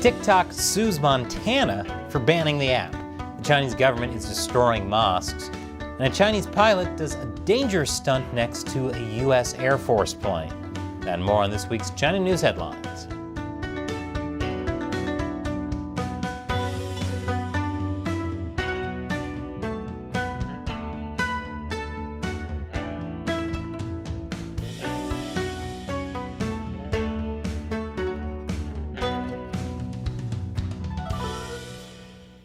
TikTok sues Montana for banning the app. The Chinese government is destroying mosques. And a Chinese pilot does a dangerous stunt next to a U.S. Air Force plane. And more on this week's China News Headlines.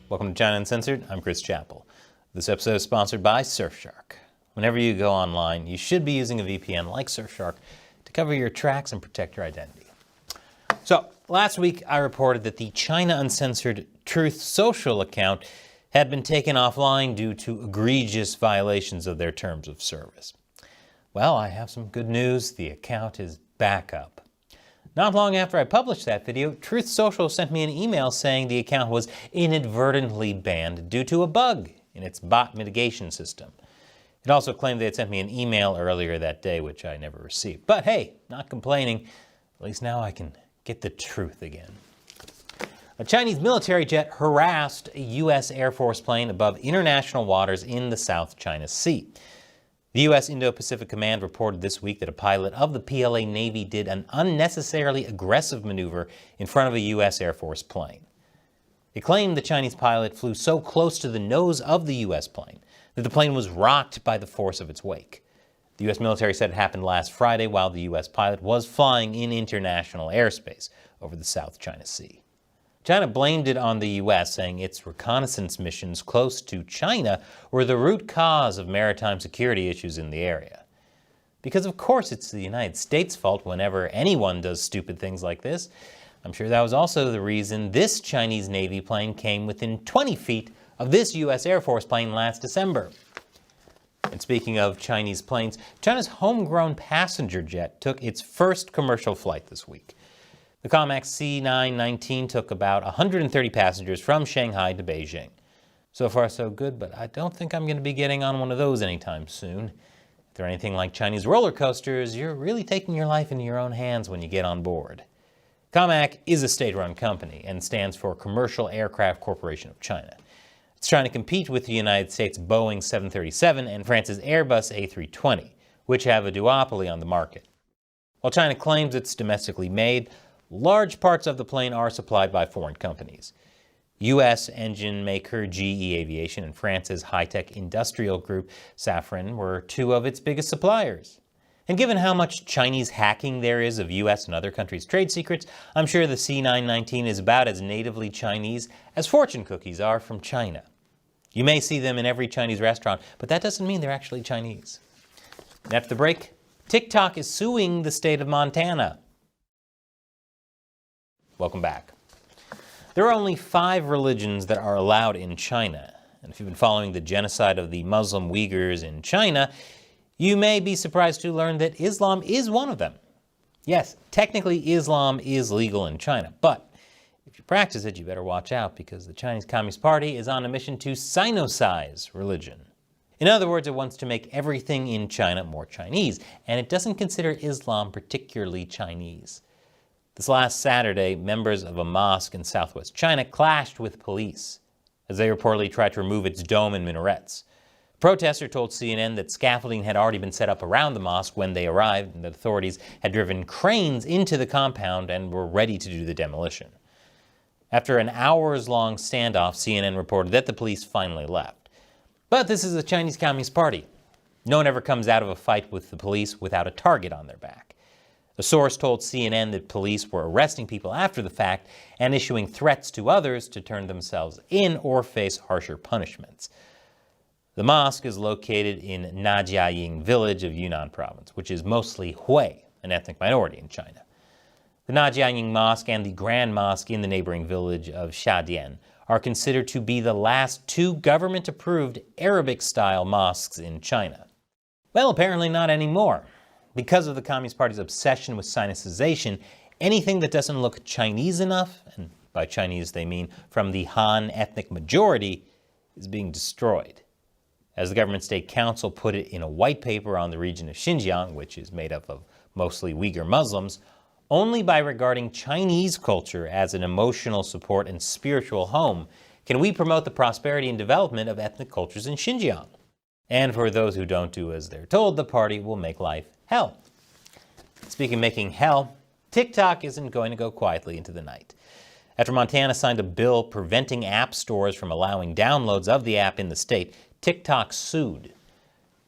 Welcome to China Uncensored. I'm Chris Chappell. This episode is sponsored by Surfshark. Whenever you go online, you should be using a VPN like Surfshark to cover your tracks and protect your identity. So, last week I reported that the China Uncensored Truth Social account had been taken offline due to egregious violations of their terms of service. Well, I have some good news. The account is back up. Not long after I published that video, Truth Social sent me an email saying the account was inadvertently banned due to a bug in its bot mitigation system. It also claimed they had sent me an email earlier that day, which I never received. But hey, not complaining. At least now I can get the truth again. A Chinese military jet harassed a U.S. Air Force plane above international waters in the South China Sea. The U.S. Indo-Pacific Command reported this week that a pilot of the PLA Navy did an unnecessarily aggressive maneuver in front of a U.S. Air Force plane. It claimed the Chinese pilot flew so close to the nose of the U.S. plane that the plane was rocked by the force of its wake. The U.S. military said it happened last Friday while the U.S. pilot was flying in international airspace over the South China Sea. China blamed it on the U.S., saying its reconnaissance missions close to China were the root cause of maritime security issues in the area. Because of course it's the United States' fault whenever anyone does stupid things like this. I'm sure that was also the reason this Chinese Navy plane came within 20 feet of this U.S. Air Force plane last December. And speaking of Chinese planes, China's homegrown passenger jet took its first commercial flight this week. The COMAC C919 took about 130 passengers from Shanghai to Beijing. So far so good, but I don't think I'm going to be getting on one of those anytime soon. If they're anything like Chinese roller coasters, you're really taking your life into your own hands when you get on board. COMAC is a state-run company and stands for Commercial Aircraft Corporation of China. It's trying to compete with the United States' Boeing 737 and France's Airbus A320, which have a duopoly on the market. While China claims it's domestically made, large parts of the plane are supplied by foreign companies. U.S. engine maker GE Aviation and France's high-tech industrial group Safran were two of its biggest suppliers. And given how much Chinese hacking there is of U.S. and other countries' trade secrets, I'm sure the C919 is about as natively Chinese as fortune cookies are from China. You may see them in every Chinese restaurant, but that doesn't mean they're actually Chinese. And after the break, TikTok is suing the state of Montana. Welcome back. There are only 5 religions that are allowed in China. And if you've been following the genocide of the Muslim Uyghurs in China, you may be surprised to learn that Islam is one of them. Yes, technically Islam is legal in China, but if you practice it, you better watch out because the Chinese Communist Party is on a mission to Sinocize religion. In other words, it wants to make everything in China more Chinese, and it doesn't consider Islam particularly Chinese. This last Saturday, members of a mosque in southwest China clashed with police as they reportedly tried to remove its dome and minarets. A protester told CNN that scaffolding had already been set up around the mosque when they arrived and that authorities had driven cranes into the compound and were ready to do the demolition. After an hours-long standoff, CNN reported that the police finally left. But this is the Chinese Communist Party. No one ever comes out of a fight with the police without a target on their back. A source told CNN that police were arresting people after the fact and issuing threats to others to turn themselves in or face harsher punishments. The mosque is located in Najiaying village of Yunnan province, which is mostly Hui, an ethnic minority in China. The Najiaying Mosque and the Grand Mosque in the neighboring village of Shadian are considered to be the last 2 government-approved Arabic-style mosques in China. Well, apparently not anymore. Because of the Communist Party's obsession with Sinicization, anything that doesn't look Chinese enough, and by Chinese they mean from the Han ethnic majority, is being destroyed. As the Government State Council put it in a white paper on the region of Xinjiang, which is made up of mostly Uyghur Muslims, Only by regarding Chinese culture as an emotional support and spiritual home can we promote the prosperity and development of ethnic cultures in Xinjiang. And for those who don't do as they're told, the party will make life hell. Speaking of making hell, TikTok isn't going to go quietly into the night. After Montana signed a bill preventing app stores from allowing downloads of the app in the state, TikTok sued.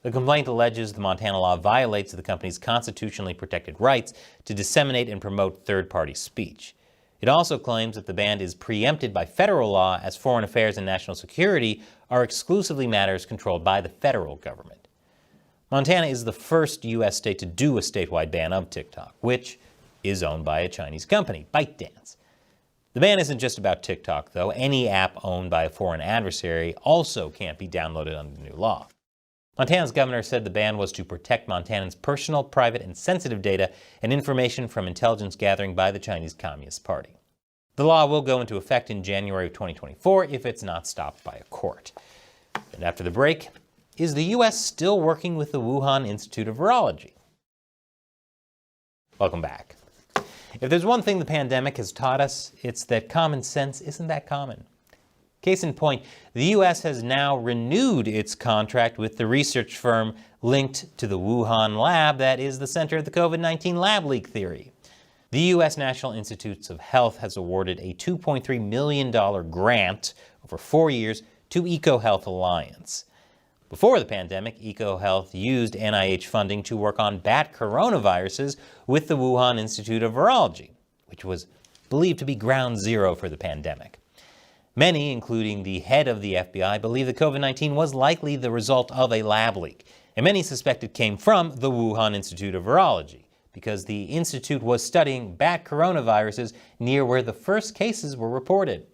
The complaint alleges the Montana law violates the company's constitutionally protected rights to disseminate and promote third-party speech. It also claims that the ban is preempted by federal law, as foreign affairs and national security are exclusively matters controlled by the federal government. Montana is the first U.S. state to do a statewide ban of TikTok, which is owned by a Chinese company, ByteDance. The ban isn't just about TikTok, though. Any app owned by a foreign adversary also can't be downloaded under the new law. Montana's governor said the ban was to protect Montanans' personal, private, and sensitive data and information from intelligence gathering by the Chinese Communist Party. The law will go into effect in January of 2024 if it's not stopped by a court. And after the break, is the U.S. still working with the Wuhan Institute of Virology? Welcome back. If there's one thing the pandemic has taught us, it's that common sense isn't that common. Case in point, the U.S. has now renewed its contract with the research firm linked to the Wuhan lab that is the center of the COVID-19 lab leak theory. The U.S. National Institutes of Health has awarded a $2.3 million grant over 4 years to EcoHealth Alliance. Before the pandemic, EcoHealth used NIH funding to work on bat coronaviruses with the Wuhan Institute of Virology, which was believed to be ground zero for the pandemic. Many, including the head of the FBI, believe that COVID-19 was likely the result of a lab leak, and many suspect it came from the Wuhan Institute of Virology, because the institute was studying bat coronaviruses near where the first cases were reported.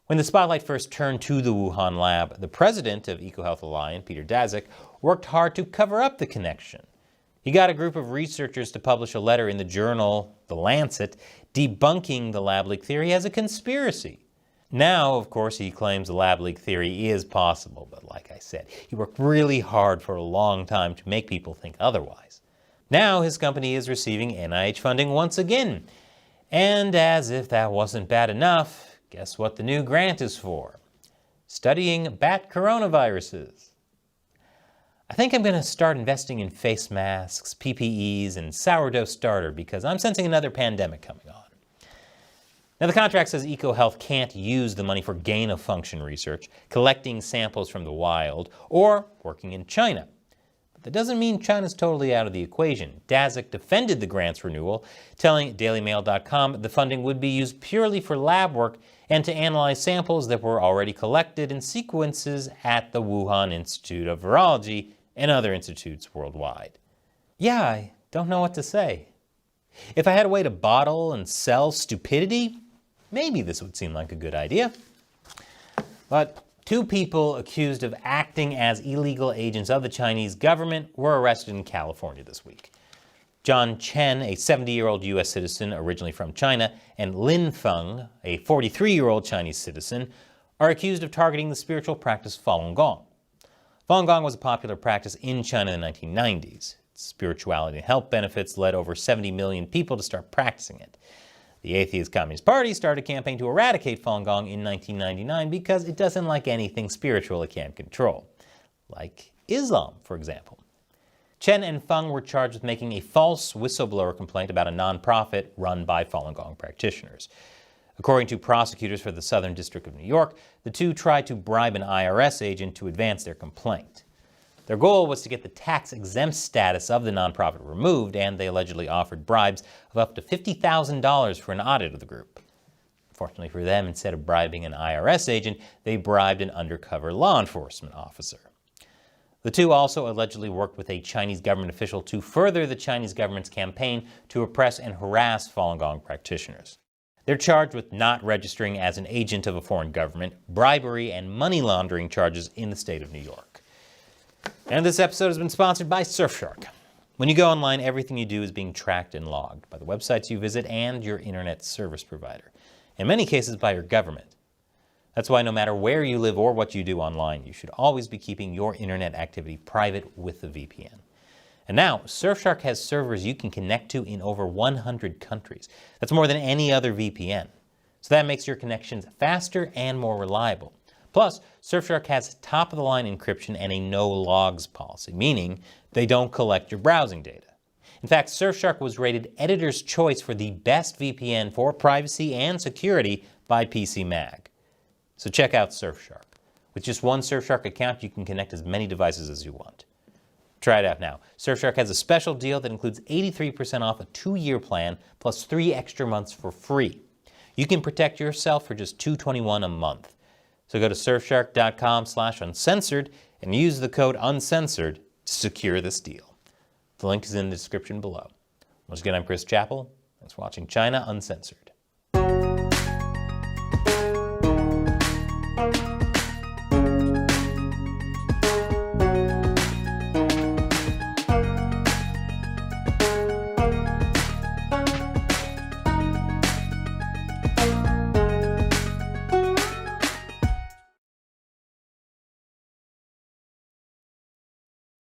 When the spotlight first turned to the Wuhan lab, the president of EcoHealth Alliance, Partagez, worked hard to cover up the connection. He got a group of researchers to publish a letter in the journal The Lancet debunking the lab leak theory as a conspiracy. Now, of course, he claims the lab leak theory is possible, but like I said, he worked really hard for a long time to make people think otherwise. Now his company is receiving NIH funding once again. And as if that wasn't bad enough, guess what the new grant is for? Studying bat coronaviruses. I think I'm going to start investing in face masks, PPEs, and sourdough starter because I'm sensing another pandemic coming on. Now, the contract says EcoHealth can't use the money for gain-of-function research, collecting samples from the wild, or working in China. But that doesn't mean China's totally out of the equation. Daszak defended the grant's renewal, telling DailyMail.com the funding would be used purely for lab work and to analyze samples that were already collected in sequences at the Wuhan Institute of Virology and other institutes worldwide. Yeah, I don't know what to say. If I had a way to bottle and sell stupidity, maybe this would seem like a good idea. But 2 people accused of acting as illegal agents of the Chinese government were arrested in California this week. John Chen, a 70-year-old U.S. citizen originally from China, and Lin Feng, a 43-year-old Chinese citizen, are accused of targeting the spiritual practice Falun Gong. Falun Gong was a popular practice in China in the 1990s. Its spirituality and health benefits led over 70 million people to start practicing it. The Atheist Communist Party started a campaign to eradicate Falun Gong in 1999 because it doesn't like anything spiritual it can't control, like Islam, for example. Chen and Feng were charged with making a false whistleblower complaint about a nonprofit run by Falun Gong practitioners. According to prosecutors for the Southern District of New York, the 2 tried to bribe an IRS agent to advance their complaint. Their goal was to get the tax-exempt status of the nonprofit removed, and they allegedly offered bribes of up to $50,000 for an audit of the group. Fortunately for them, instead of bribing an IRS agent, they bribed an undercover law enforcement officer. The 2 also allegedly worked with a Chinese government official to further the Chinese government's campaign to oppress and harass Falun Gong practitioners. They're charged with not registering as an agent of a foreign government, bribery, and money laundering charges in the state of New York. And this episode has been sponsored by Surfshark. When you go online, everything you do is being tracked and logged by the websites you visit and your internet service provider, in many cases by your government. That's why no matter where you live or what you do online, you should always be keeping your internet activity private with a VPN. And now, Surfshark has servers you can connect to in over 100 countries. That's more than any other VPN. So that makes your connections faster and more reliable. Plus, Surfshark has top-of-the-line encryption and a no-logs policy, meaning they don't collect your browsing data. In fact, Surfshark was rated Editor's Choice for the best VPN for privacy and security by PC Mag. So check out Surfshark. With just one Surfshark account, you can connect as many devices as you want. Try it out now. Surfshark has a special deal that includes 83% off a 2-year plan plus 3 extra months for free. You can protect yourself for just $221 a month. So go to surfshark.com/uncensored and use the code uncensored to secure this deal. The link is in the description below. Once again, I'm Chris Chappell. Thanks for watching China Uncensored.